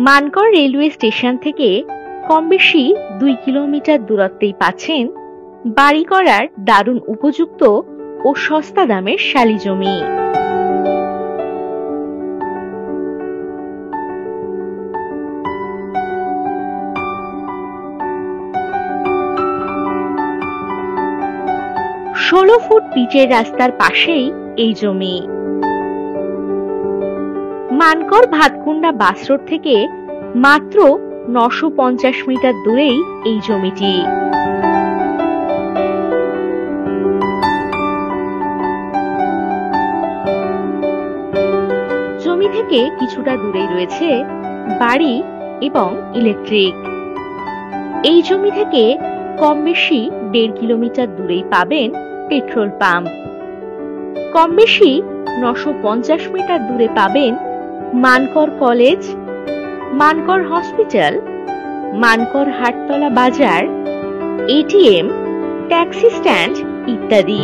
Mankad railway station থেকে কম বেশি 2 kilometre দূরত্বেই পাচ্ছেন বাড়ি করার দারুণ উপযুক্ত ও সস্তা দামের শালি জমি। ষোলো ফুট পিচের রাস্তার পাশেই এই জমি। মানকড় ভাতকুন্ডা বাস রোড থেকে মাত্র 950 মিটার দূরেই এই জমিটি। জমি থেকে কিছুটা দূরেই রয়েছে বাড়ি এবং ইলেকট্রিক। এই জমি থেকে কম বেশি 1.5 কিলোমিটার দূরেই পাবেন পেট্রোল পাম্প। কম বেশি 950 মিটার দূরে পাবেন মানকড় কলেজ, মানকড় হসপিটাল, মানকড় হাটতলা বাজার, এটিএম, ট্যাক্সি স্ট্যান্ড ইত্যাদি।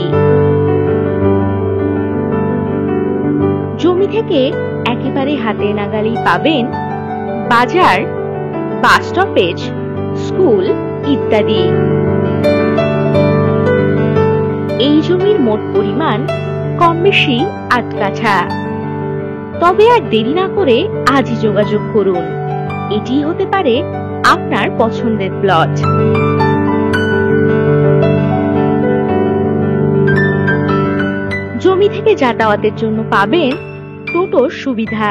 জমি থেকে একেবারে হাতের নাগালেই পাবেন বাজার, বাস স্টপেজ, স্কুল ইত্যাদি। এই জমির মোট পরিমাণ কম বেশি 8 কাঠা। তবে আর দেরি না করে আজই যোগাযোগ করুন। এটি হতে পারে আপনার পছন্দের প্লট। জমি থেকে যাতায়াতের জন্য পাবেন টোটোর সুবিধা।